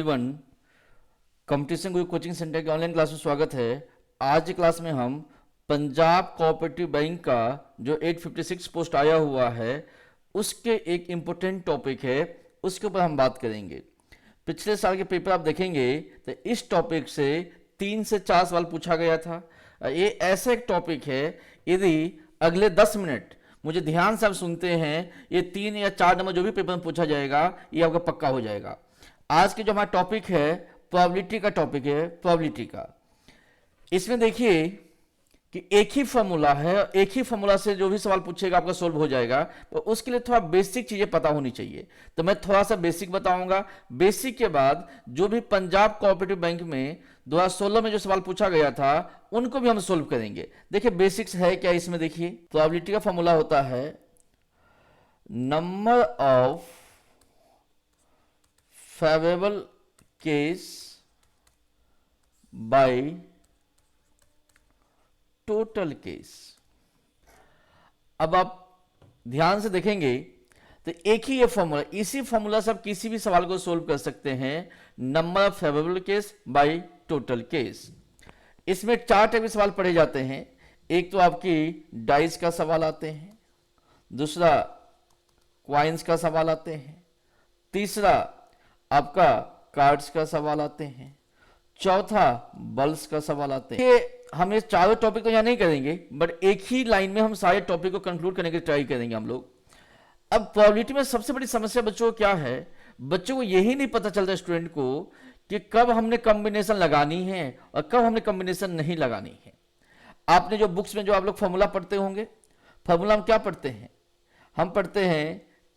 Everyone, competition गुरु coaching centre के online class में स्वागत है। आज की क्लास में हम पंजाब कोऑपरेटिव बैंक का जो 856 पोस्ट आया हुआ है उसके एक इम्पोर्टेंट टॉपिक है, उसके ऊपर हम बात करेंगे। पिछले साल के पेपर आप देखेंगे तो इस टॉपिक से 3 से 4 सवाल पूछा गया था। ये ऐसा एक टॉपिक है, यदि अगले 10 मिनट मुझे ध्यान से आप सुनते हैं, ये 3 या 4 नंबर जो भी पेपर में पूछा जाएगा ये आपका पक्का हो जाएगा। आज के जो हमारा टॉपिक है प्रोबेबिलिटी का टॉपिक है, प्रोबेबिलिटी का। इसमें देखिए कि एक ही फॉर्मूला है, एक ही फॉर्मूला से जो भी सवाल पूछेगा आपका सोल्व हो जाएगा, तो उसके लिए थोड़ा बेसिक चीजें पता होनी चाहिए। तो मैं थोड़ा सा बेसिक बताऊंगा। बेसिक के बाद जो भी पंजाब कोऑपरेटिव बैंक में 2016 में जो सवाल पूछा गया था उनको भी हम सोल्व करेंगे। देखिए बेसिक्स है क्या इसमें। देखिए प्रोबेबिलिटी का फॉर्मूला होता है number of favourable case by total case. अब आप ध्यान से देखेंगे तो एक ही ये फॉर्मूला, इसी फॉर्मूला से आप किसी भी सवाल को सोल्व कर सकते हैं। Number of favourable case by total case. इसमें 4 टाइप के सवाल पढ़े जाते हैं। एक तो आपकी डाइस का सवाल आते हैं, दूसरा क्वाइंस का सवाल आते हैं, तीसरा आपका कार्ड्स का सवाल आते हैं, चौथा बल्स का सवाल आते हैं। हम ये चारों टॉपिक तो यहाँ नहीं करेंगे, बट एक ही लाइन में हम सारे टॉपिक को कंक्लूड करने की ट्राई करेंगे हम लोग। अब प्रोबेबिलिटी में सबसे बड़ी समस्या बच्चों को क्या है, बच्चों को यही नहीं पता चलता स्टूडेंट को कि कब हमने कॉम्बिनेशन लगानी है और कब हमने कॉम्बिनेशन नहीं लगानी है। आपने जो बुक्स में जो आप लोग फॉर्मूला पढ़ते होंगे, फॉर्मूला हम क्या पढ़ते हैं, हम पढ़ते हैं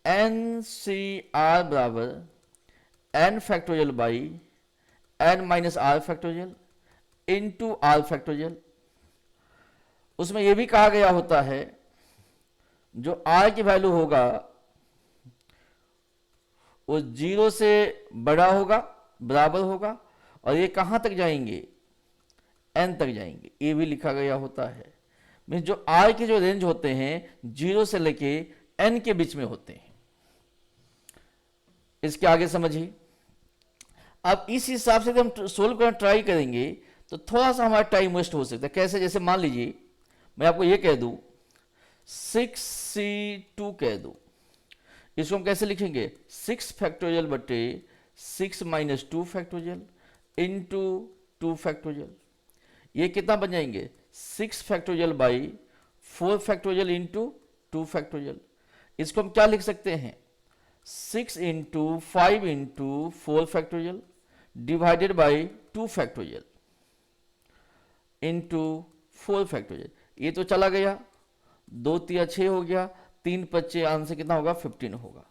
NCR बराबर n factorial by n minus R factorial into R factorial. उसमें यह भी कहा गया होता है जो r की वैल्यू होगा वो 0 से बड़ा होगा, बराबर होगा, और ये कहां तक जाएंगे, n तक जाएंगे। ये भी लिखा गया होता है। मीन्स जो r के जो रेंज होते हैं 0 से लेके n के बीच में होते हैं। इसके आगे समझिए। अब इस हिसाब से हम सोल्व करना ट्राई करेंगे तो थोड़ा सा हमारा टाइम वेस्ट हो सकता है। कैसे, जैसे मान लीजिए मैं आपको ये कह दूं 6C2 कह दूं, इसको हम कैसे लिखेंगे, 6 फैक्टोरियल बटे 6 माइनस 2 फैक्टोरियल इंटू 2 फैक्टोरियल। ये कितना बन जाएंगे, 6 factorial by 4 factorial into 2 factorial. इसको हम क्या लिख सकते हैं, 6 into 5 into 4 factorial divided by 2 factorial into 4 factorial. ये तो चला गया, 2 3 6 हो गया, 3 5 आंसर कितना होगा, 15 होगा।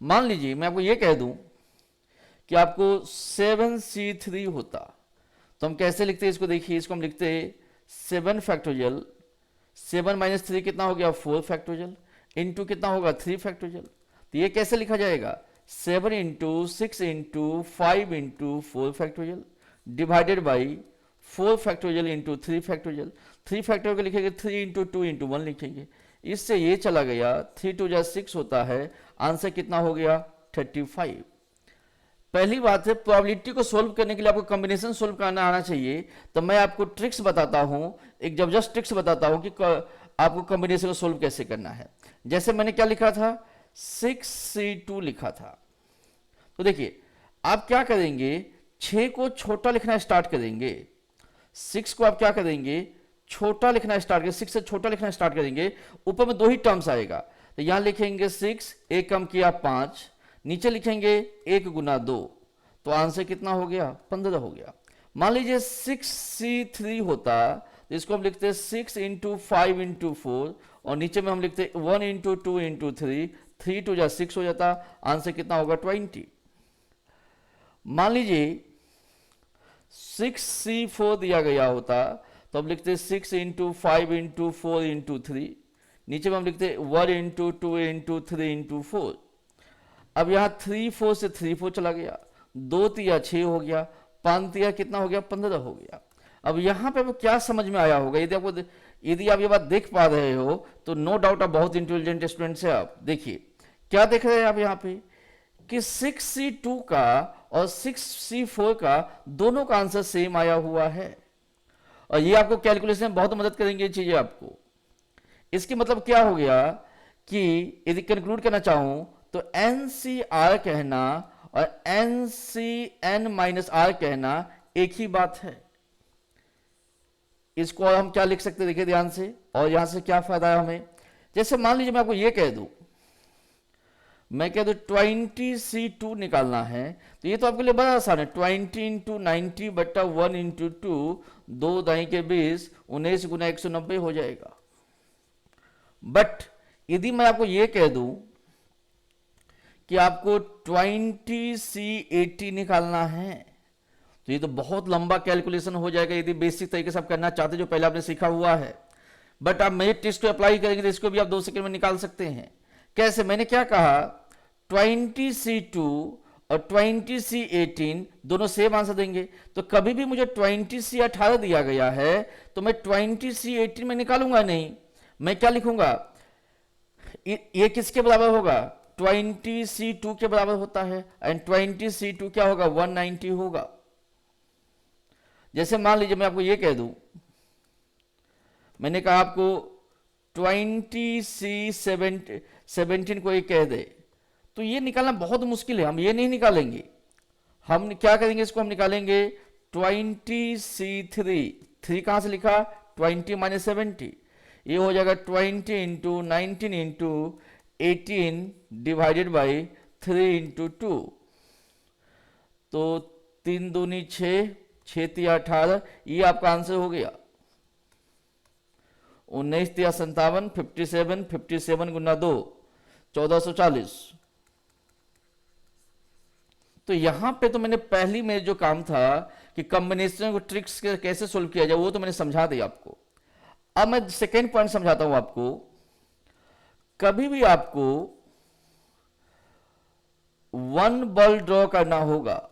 मान लीजिए मैं आपको ये कह दूं कि आपको 7C3 होता, तो हम कैसे लिखते हैं इसको। देखिए इसको हम लिखते हैं 7 फैक्टोरियल, 7 माइनस 3 कितना हो गया, 4 फैक्टोरियल इंटू कितना होगा, 3 फैक्टोरियल। तो ये कैसे लिखा जाएगा, 7 into 6 into 5 into 4 factorial divided by 4 factorial into 3 factorial. 3 factorial को लिखेंगे 3 इंटू 2 इंटू 1 लिखेंगे। इससे ये चला गया, 3 2 6 होता है, आंसर कितना हो गया, 35। पहली बात है, प्रोबेबिलिटी को सोल्व करने के लिए आपको कॉम्बिनेशन सोल्व करना आना चाहिए। तो मैं आपको ट्रिक्स बताता हूं, एक जबरदस्त ट्रिक्स बताता हूं कि आपको कॉम्बिनेशन को सोल्व कैसे करना है। जैसे मैंने क्या लिखा था, 6C2 लिखा था। तो देखिए आप क्या करेंगे, 6 को छोटा लिखना स्टार्ट करेंगे। 6 को आप क्या करेंगे, छोटा लिखना स्टार्ट करेंगे, 6 से छोटा लिखना स्टार्ट करेंगे। ऊपर में 2 ही टर्म्स आएगा, तो यहां लिखेंगे 6, एक कम किया 5, नीचे लिखेंगे 1 गुना 2, तो आंसर कितना हो गया, 15 हो गया। मान लीजिए 6C3 होता, तो इसको हम लिखते 6 इंटू 5 इंटू 4, और नीचे में हम लिखते 1 इंटू 2 इंटू 3, 3 2 6 हो जाता, आंसर कितना होगा, 20। मान लीजिए 6C4 दिया गया होता, तो हम लिखते 6 इंटू 5 इंटू 4 इंटू 3, नीचे में हम लिखते 1 इंटू 2 इंटू 3 इंटू 4। अब यहाँ 3 4 से 3 4 चला गया, 2 3 6 हो गया, 5 3 कितना हो गया, 15 हो गया। अब यहाँ पे आपको क्या समझ में आया होगा, यदि आप ये बात देख पा रहे हो तो नो डाउट आप बहुत इंटेलिजेंट स्टूडेंट है। आप देखिए क्या देख रहे हैं आप यहाँ पे कि 6C2 का और 6C4 का दोनों का आंसर सेम आया हुआ है, और ये आपको कैलकुलेशन में बहुत मदद करेंगे ये चीजें आपको। इसकी मतलब क्या हो गया कि यदि कंक्लूड करना चाहूं तो NCR कहना और NCN-R कहना एक ही बात है। इसको और हम क्या लिख सकते हैं, देखिए ध्यान से, और यहां से क्या फायदा है हमें। जैसे मान लीजिए मैं आपको ये कह दूं, मैं कह दूं 20C2 निकालना है, तो ये तो आपके लिए बड़ा आसान है। 20 इंटू 90 बट्टा 1 इंटू 2, 2 दाई के 20, 19 गुना 190 हो जाएगा। बट यदि मैं आपको ये कह दूं कि आपको 20C80 निकालना है, तो ये तो बहुत लंबा कैलकुलेशन हो जाएगा यदि बेसिक तरीके से आप करना चाहते जो पहले आपने सीखा हुआ है। बट आप मेरे टेस्ट को अप्लाई करेंगे तो इसको भी आप 2 सेकंड में निकाल सकते हैं। कैसे, मैंने क्या कहा, 20C2 और 20C18 दोनों सेम आंसर देंगे, तो कभी भी मुझे 20C18 दिया गया है तो मैं 20C18 में निकालूंगा नहीं, मैं क्या लिखूंगा, ये किसके बराबर होगा, 20C2 के बराबर होता है, एंड 20C2 क्या होगा, 190 होगा। जैसे मान लीजिए मैं आपको ये कह दूं, मैंने कहा आपको 20C17 को ये कह दे, तो ये निकालना बहुत मुश्किल है, हम ये नहीं निकालेंगे। हम क्या करेंगे, इसको हम निकालेंगे 20C3, 3 कहां से लिखा, 20 माइनस 70, ये हो जाएगा 20 into 19 into 18 divided by 3 into 2, तो 3 दूनी 6, 6 तिया 18, ये आपका आंसर हो गया। 19 तिया 57, 57, 57 गुना 2, 1440। तो यहां पे तो मैंने पहली में जो काम था कि कॉम्बिनेशन को ट्रिक्स कैसे सोल्व किया जाए वो तो मैंने समझा दिया आपको। अब मैं सेकेंड पॉइंट समझाता हूं आपको। कभी भी आपको 1 बॉल ड्रॉ करना होगा,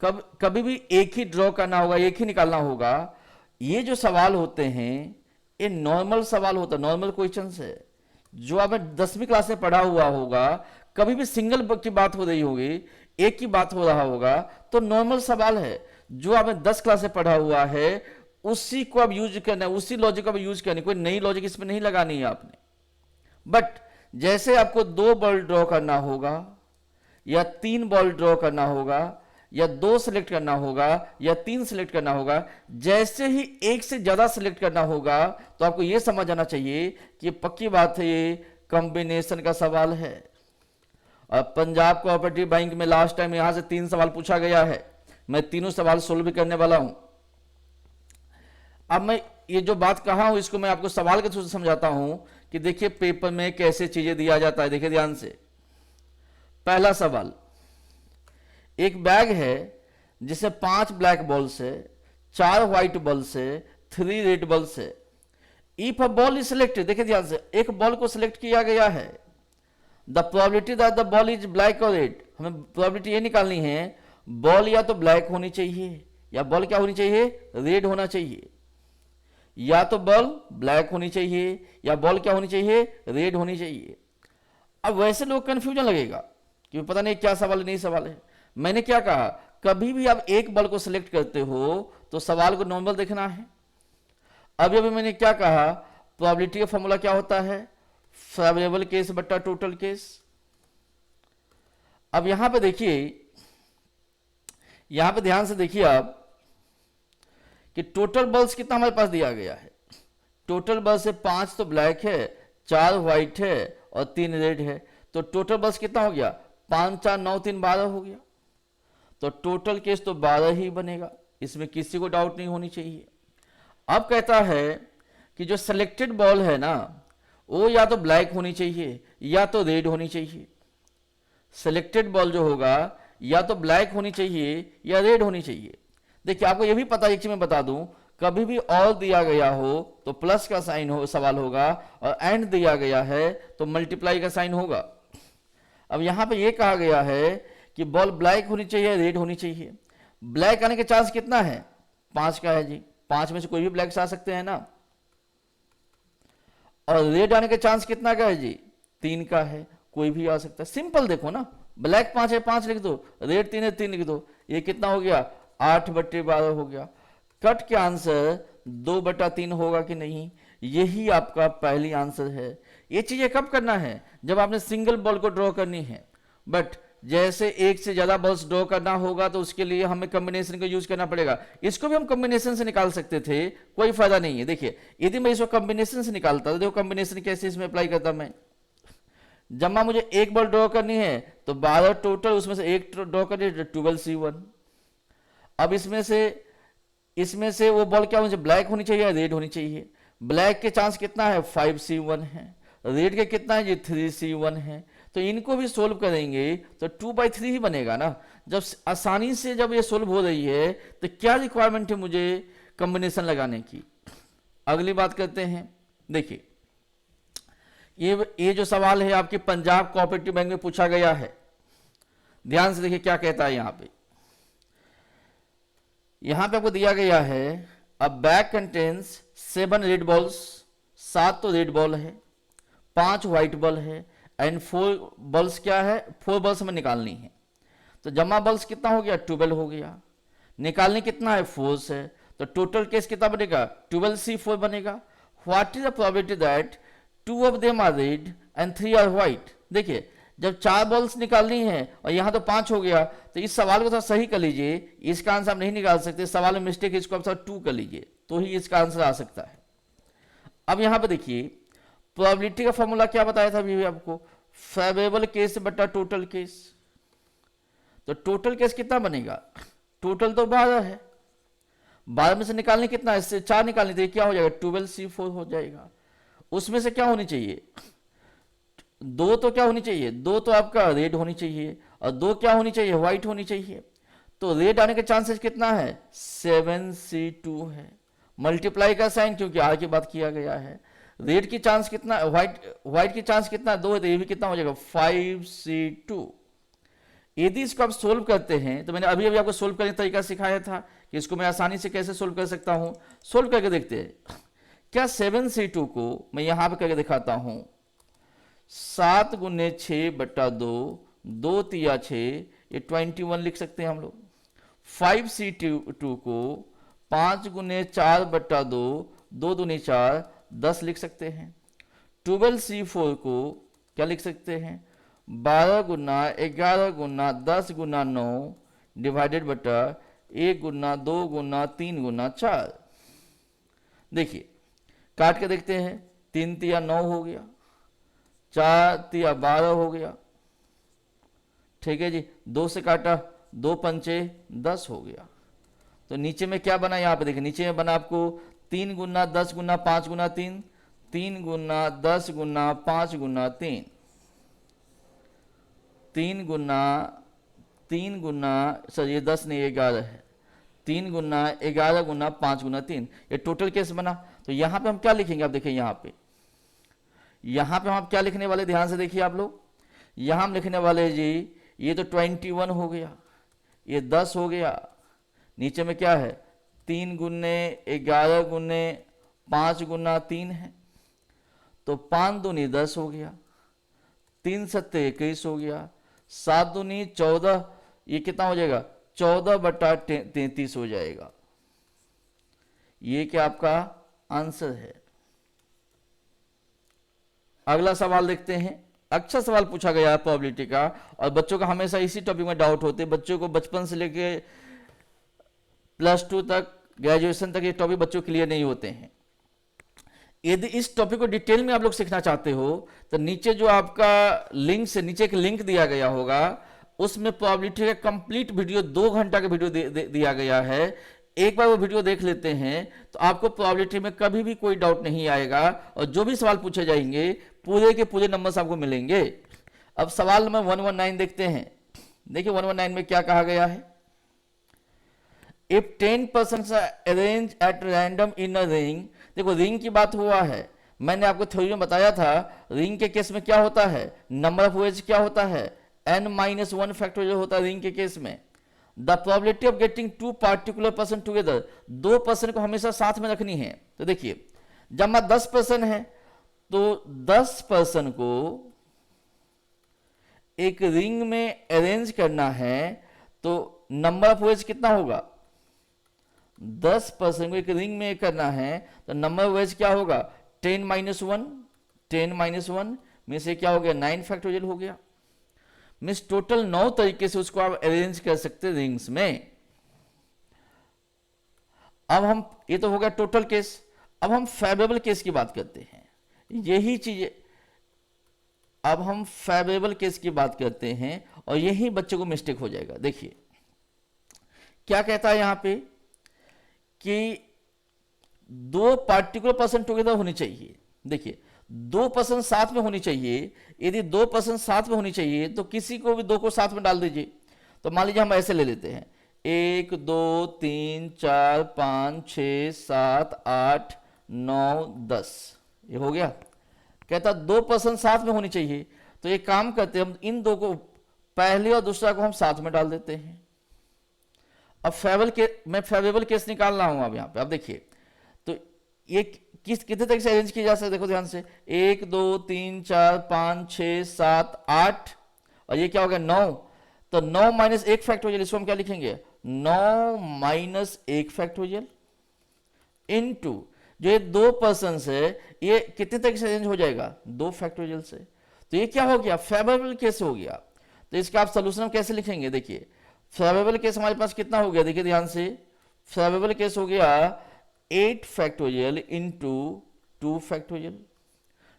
कभी भी एक ही ड्रॉ करना होगा, एक ही निकालना होगा। ये जो सवाल होते हैं ये नॉर्मल सवाल होता है, नॉर्मल क्वेश्चन है जो आपने 10वीं क्लास में पढ़ा हुआ होगा। कभी भी सिंगल की बात हो रही होगी, एक की बात हो रहा होगा, तो नॉर्मल सवाल है जो आपने 10 क्लास से पढ़ा हुआ है, उसी को अब यूज करना है, उसी लॉजिक को अब यूज करना है, कोई नई लॉजिक इसमें नहीं लगानी है आपने। बट जैसे आपको 2 बॉल ड्रॉ करना होगा या 3 बॉल ड्रॉ करना होगा या 2 सिलेक्ट करना होगा या 3 सिलेक्ट करना होगा, जैसे ही एक से ज्यादा सिलेक्ट करना होगा तो आपको यह समझ आना चाहिए कि पक्की बात है ये कॉम्बिनेशन का सवाल है। और पंजाब कोऑपरेटिव बैंक में लास्ट टाइम यहां से 3 सवाल पूछा गया है, मैं तीनों सवाल सोल्व भी करने वाला हूं। अब मैं ये जो बात कहा हूं इसको मैं आपको सवाल के थ्रू से समझाता हूं कि देखिए पेपर में कैसे चीजें दिया जाता है। देखिए ध्यान से, पहला सवाल, एक बैग है जिसे 5 ब्लैक बॉल्स है, 4 व्हाइट बॉल्स है, 3 रेड बॉल्स है। If a ball is selected, देखिए ध्यान से, एक बॉल को सिलेक्ट किया गया है, the probability that the ball is black और रेड, हमें प्रोबेबिलिटी ये निकालनी है बॉल या तो ब्लैक होनी चाहिए या बॉल क्या होनी चाहिए, रेड होना चाहिए। या तो बॉल ब्लैक होनी चाहिए या बॉल क्या होनी चाहिए, रेड होनी चाहिए। अब वैसे लोग कंफ्यूजन लगेगा कि पता नहीं क्या सवाल है, नहीं सवाल है। मैंने क्या कहा, कभी भी आप एक बॉल को सिलेक्ट करते हो तो सवाल को नॉर्मल देखना है। अभी मैंने क्या कहा, प्रोबेबिलिटी का फॉर्मूला क्या होता है, फेवरेबल केस बट्टा टोटल केस। अब यहां पे देखिए, यहां पे ध्यान से देखिए आप कि टोटल बॉल्स कितना हमारे पास दिया गया है। टोटल बॉल्स से 5 तो ब्लैक है, 4 व्हाइट है और 3 रेड है, तो टोटल बॉल्स कितना हो गया, 5 4 9 3 12 हो गया। तो टोटल केस तो 12 ही बनेगा, इसमें किसी को डाउट नहीं होनी चाहिए। अब कहता है कि जो सिलेक्टेड बॉल है ना वो या तो ब्लैक होनी चाहिए या तो रेड होनी चाहिए। सिलेक्टेड बॉल जो होगा या तो ब्लैक होनी चाहिए या रेड होनी चाहिए। देखिए आपको यह भी पता है, एक चीज मैं बता दूं, कभी भी और दिया गया हो तो प्लस का साइन हो सवाल होगा, और एंड दिया गया है तो मल्टीप्लाई का साइन होगा। अब यहां पे ये कहा गया है कि बॉल ब्लैक होनी चाहिए, रेड होनी चाहिए। ब्लैक आने के चांस कितना है, 5 का है जी, 5 में से कोई भी ब्लैक आ सकते हैं ना। और रेड आने के चांस कितना का है जी, 3 का है, कोई भी आ सकता है। सिंपल देखो ना, ब्लैक 5 है 5 लिख दो, रेड 3 है 3 लिख दो, ये कितना हो गया 8/12 हो गया। कट के आंसर 2/3 होगा कि नहीं, यही आपका पहली आंसर है। ये चीजें कब करना है, जब आपने सिंगल बॉल को ड्रॉ करनी है। बट जैसे एक से ज्यादा बॉल्स ड्रॉ करना होगा तो उसके लिए हमें कॉम्बिनेशन का यूज करना पड़ेगा। इसको भी हम कॉम्बिनेशन से निकाल सकते थे, कोई फायदा नहीं है। देखिए यदि मैं इसको कॉम्बिनेशन से निकालता तो देखो कॉम्बिनेशन कैसे इसमें अप्लाई करता मैं। जब मुझे एक बॉल ड्रॉ करनी है तो 12 टोटल, उसमें से एक ड्रॉ करनी है 12C1। अब इसमें से वो बॉल क्या होनी चाहिए, ब्लैक होनी चाहिए या रेड होनी चाहिए। ब्लैक के चांस कितना है 5C1 है, रेड के कितना है जी 3C1 है। तो इनको भी सोल्व करेंगे तो 2/3 ही बनेगा ना। जब आसानी से जब ये सोल्व हो रही है तो क्या रिक्वायरमेंट है मुझे कॉम्बिनेशन लगाने की। अगली बात करते हैं, देखिए ये जो सवाल है आपके पंजाब कोऑपरेटिव बैंक में पूछा गया है। ध्यान से देखिए क्या कहता है यहां पे आपको दिया गया है अ बैग कंटेन्स 7 रेड बॉल्स, 7 तो रेड बॉल है, 5 व्हाइट बॉल है एंड 4 बॉल्स क्या है, 4 बॉल्स हमें निकालनी है। तो जमा बॉल्स कितना हो गया 12 हो गया, निकालने कितना है 4 है, तो टोटल केस कितना बनेगा 12C4 बनेगा। What is the probability that 2 of them are red and 3 are white. देखिए जब 4 बॉल्स निकालनी है और यहां तो 5 हो गया, तो इस सवाल को थोड़ा सही कर लीजिए। इसका आंसर आप नहीं निकाल सकते, सवाल में मिस्टेक है, इसको आप 2 कर लीजिए तो ही इसका आंसर आ सकता है। अब यहां पे देखिए प्रोबेबिलिटी का फॉर्मूला क्या बताया था अभी आपको, फेवरेबल केस बटा टोटल केस। तो टोटल केस कितना बनेगा, टोटल तो 12 है, 12 में से निकालने कितना है, इससे 4 निकालने थे, क्या हो जाएगा 12C4 हो जाएगा। उसमें से क्या होनी चाहिए 2, तो क्या होनी चाहिए 2 तो आपका रेड होनी चाहिए और 2 क्या होनी चाहिए व्हाइट होनी चाहिए। तो रेड आने के चांसेस कितना है 7C2 है, मल्टीप्लाई का साइन क्योंकि आर की बात किया गया है। रेड की चांस कितना, व्हाइट की चांस कितना 2 है, तो ये भी कितना हो जाएगा 5C2। यदि इसको आप सोल्व करते हैं तो मैंने अभी आपको सोल्व करने का तरीका सिखाया था कि इसको मैं आसानी से कैसे सोल्व कर सकता हूं। सोल्व करके देखते हैं क्या 7C2 को मैं यहां पर करके दिखाता हूं। 7 गुने 6/2, 2 तिया 6, ये 21 लिख सकते हैं हम लोग। 5C2 को 5 गुने 4/2, 2 दूनी 4, 10 लिख सकते हैं। 12C4 को क्या लिख सकते हैं 12 गुना 11 गुना 10 गुना 9 डिवाइडेड बटा 1 गुना 2 गुना 3 गुना 4। देखिए काट के देखते हैं, 3 तिया 9 हो गया, 4 तिया 12 हो गया, ठीक है जी। 2 से काटा 2 पंचे 10 हो गया। तो नीचे में क्या बना, यहां पे देखिए नीचे में बना आपको 3 गुना 10 गुना 5 गुना 3, 3 गुना 10 गुना 5 गुना 3, 3 गुना सर ये 10 नहीं 11 है, 3 गुना 11 गुना 5 गुना 3, ये टोटल केस बना। तो यहां पे हम क्या लिखेंगे, आप देखिए यहां पे हम क्या लिखने वाले, ध्यान से देखिए आप लोग। यहां हम लिखने वाले जी ये तो 21 हो गया, ये 10 हो गया, नीचे में क्या है 3 गुने 11 गुने 5 गुना 3 है, तो 5 दूनी 10 हो गया, 3 सत्ते 21 हो गया, 7 दूनी 14, ये कितना हो जाएगा 14/33 हो जाएगा। ये क्या आपका आंसर है। अगला सवाल देखते हैं। अच्छा सवाल पूछा गया है प्रोबेबिलिटी का, और बच्चों का हमेशा इसी टॉपिक में डाउट होते हैं। बच्चों को बचपन से लेके +2 तक, ग्रेजुएशन तक ये टॉपिक बच्चों क्लियर नहीं होते हैं। यदि इस टॉपिक को डिटेल में आप लोग सीखना चाहते हो तो नीचे जो आपका लिंक से नीचे एक लिंक दिया गया होगा, उसमें प्रोबेबिलिटी का कंप्लीट वीडियो 2 घंटा का वीडियो दिया गया है। एक बार वो वीडियो देख लेते हैं तो आपको प्रोबेबिलिटी में कभी भी कोई डाउट नहीं आएगा, और जो भी सवाल पूछे जाएंगे पूरे के पूरे नंबर्स आपको मिलेंगे। अब सवाल नंबर 119 देखते हैं। देखिए 119 में क्या कहा गया है, if 10 persons are arranged at random in a ring। देखो रिंग की बात हुआ है, मैंने आपको थ्योरी में बताया था रिंग के केस में क्या होता है, नंबर ऑफ वेज क्या होता है n-1 फैक्टोरियल होता है रिंग के केस में। The probability of getting 2 particular person together, 2 person को हमेशा साथ में रखनी है। तो देखिए जब 10 पर्सन है तो 10 पर्सन को एक रिंग में अरेंज करना है तो नंबर ऑफ वेज कितना होगा, 10% को एक रिंग में करना है तो नंबर ऑफ वेज क्या होगा, 10 - 1, 10 - 1 में से क्या हो गया, 9 फैक्टोरियल हो गया। मीन्स टोटल 9 तरीके से उसको आप अरेंज कर सकते रिंग्स में। अब हम, ये तो हो गया टोटल केस, अब हम फेवरेबल केस की बात करते हैं। यही चीज अब हम फेवरेबल केस की बात करते हैं और यही बच्चों को मिस्टेक हो जाएगा। देखिए क्या कहता है यहां पे कि 2 पार्टिकुलर पर्सन टुगेदर होनी चाहिए। देखिए 2 पर्सन साथ में होनी चाहिए, यदि 2 पर्सन साथ में होनी चाहिए तो किसी को भी 2 को साथ में डाल दीजिए। तो मान लीजिए हम ऐसे ले लेते हैं 1 2 3 4 5 6 7 8 9 10, ये हो गया। कहता 2 पर्सन साथ में होनी चाहिए, तो एक काम करते हैं हम इन 2 को, पहले और दूसरा को हम साथ में डाल देते हैं। अब मैं फेवरेबल केस निकाल रहा हूं अब यहां पे। अब देखिए तो ये कितने तरीके से अरेंज किया जा सकता है, देखो ध्यान से, 1 2 3 4 5 6 7 8 और ये क्या हो गया 9। तो 9 - 1 फैक्टोरियल, इसको हम क्या लिखेंगे, 9 - 1 फैक्टोरियल इनटू जो ये 2 पर्सन है ये कितने तरीके से अरेंज हो जाएगा, 2 फैक्टोरियल से। तो ये क्या हो गया, फेवरेबल केस हो गया। तो इसका आप सोल्यूशन हम कैसे लिखेंगे, देखिए फेवरेबल केस हमारे पास कितना हो गया, देखिए ध्यान से, फेवरेबल केस हो गया 8 factorial into 2 factorial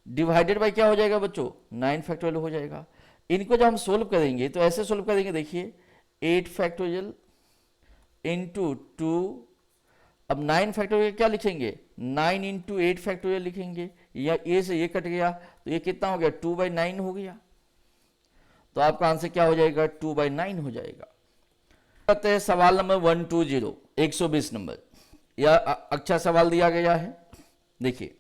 divided by क्या हो जाएगा बच्चों, 9 फैक्टोरियल हो जाएगा। इनको जब हम सोल्व करेंगे तो ऐसे सोल्व करेंगे, देखिए 8 फैक्टोरियल इंटू 2, अब 9 फैक्टोरियल क्या लिखेंगे, 9 इंटू 8 फैक्टोरियल लिखेंगे, या ए से ये कट गया तो ये कितना हो गया, 2/9 हो गया। तो आपका आंसर क्या हो जाएगा, 2/9 हो जाएगा। करते हैं सवाल नंबर 120, 120 नंबर। यह अच्छा सवाल दिया गया है। देखिए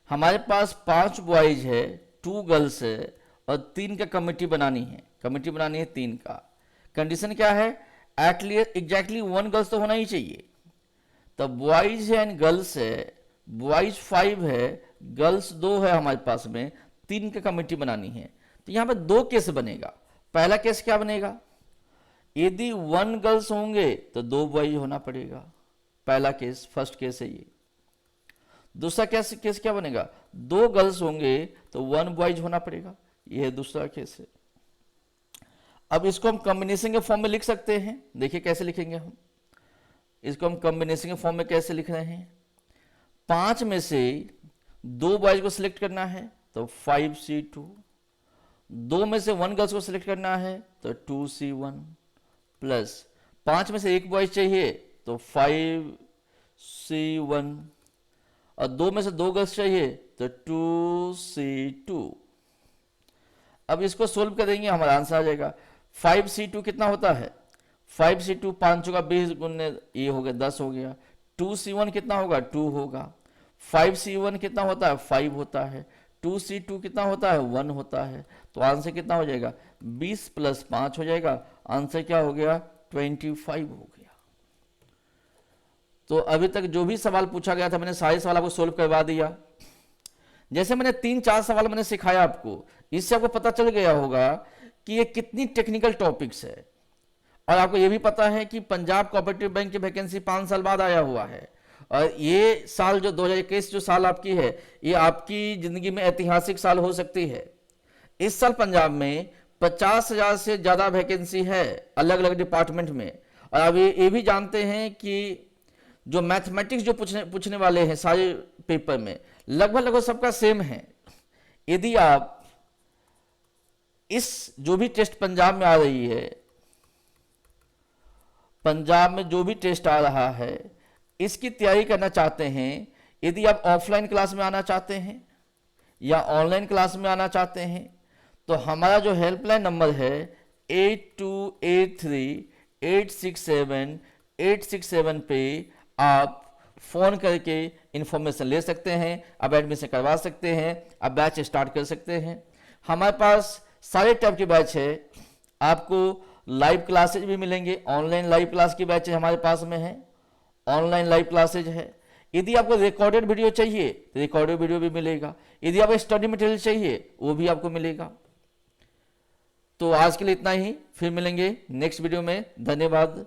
हमारे पास 5 बॉयज है, 2 गर्ल्स है और 3 का कमेटी बनानी है, 3 का। कंडीशन क्या है, एटलीस्ट एग्जैक्टली 1 गर्ल्स तो होना ही चाहिए। तो बॉयज है एंड गर्ल्स है, बॉयज 5 है, गर्ल्स 2 है हमारे पास में, 3 का कमेटी बनानी है। तो यहां पर 2 केस बनेगा। पहला केस क्या बनेगा, यदि 1 गर्ल्स होंगे तो 2 बॉयज होना पड़ेगा, पहला केस, फर्स्ट केस है ये। दूसरा केस क्या बनेगा, 2 गर्ल्स होंगे तो 1 बॉयज होना पड़ेगा, यह दूसरा केस है। अब इसको हम कॉम्बिनेशन के फॉर्म में लिख सकते हैं। देखिए कैसे लिखेंगे हम इसको, हम कॉम्बिनेशन के फॉर्म में कैसे लिख रहे हैं, 5 में से 2 बॉयज को सिलेक्ट करना है तो 5C2, 2 में से 1 गर्ल्स को सिलेक्ट करना है तो 2C1, प्लस 5 में से 1 बॉयज चाहिए तो 5C1 और 2 में से 2 गर्ल्स चाहिए तो 2C2। अब इसको सोल्व करेंगे, हमारा आंसर आ जाएगा। 5C2 कितना होता है, 5C2 5 का 20 गुने ये हो गया 10 हो गया। 2C1 कितना होगा, 2 होगा। 5C1 कितना होता है, 5 होता है। 2C2 कितना होता है, 1 होता है। तो आंसर कितना हो जाएगा, 20 + 5 हो जाएगा। आंसर क्या हो गया, 25 हो गया। तो अभी तक जो भी सवाल पूछा गया था मैंने सारे सवाल आपको सोल्व करवा दिया। जैसे मैंने 3-4 सवाल मैंने सिखाया आपको, इससे आपको पता चल गया होगा कि ये कितनी टेक्निकल टॉपिक्स है। और आपको ये भी पता है कि पंजाब कोऑपरेटिव बैंक की वैकेंसी 5 साल बाद आया हुआ है, और ये साल जो 2021 जो साल आपकी है, ये आपकी जिंदगी में ऐतिहासिक साल हो सकती है। इस साल पंजाब में 50,000 से ज्यादा वैकेंसी है अलग अलग डिपार्टमेंट में। और आप ये भी जानते हैं कि जो मैथमेटिक्स जो पूछने वाले हैं सारे पेपर में, लगभग सबका सेम है। यदि आप इस जो भी टेस्ट पंजाब में आ रही है, पंजाब में जो भी टेस्ट आ रहा है, इसकी तैयारी करना चाहते हैं, यदि आप ऑफलाइन क्लास में आना चाहते हैं या ऑनलाइन क्लास में आना चाहते हैं, तो हमारा जो हेल्पलाइन नंबर है 8283867867 पे आप फोन करके इंफॉर्मेशन ले सकते हैं, आप एडमिशन करवा सकते हैं, आप बैच स्टार्ट कर सकते हैं। हमारे पास सारे टाइप के बैच है। आपको लाइव क्लासेज भी मिलेंगे, ऑनलाइन लाइव क्लास की बैच हमारे पास में है, ऑनलाइन लाइव क्लासेज है। यदि आपको रिकॉर्डेड वीडियो चाहिए तो रिकॉर्डेड वीडियो भी मिलेगा। यदि आपको स्टडी मटेरियल चाहिए वो भी आपको मिलेगा। तो आज के लिए इतना ही, फिर मिलेंगे नेक्स्ट वीडियो में। धन्यवाद।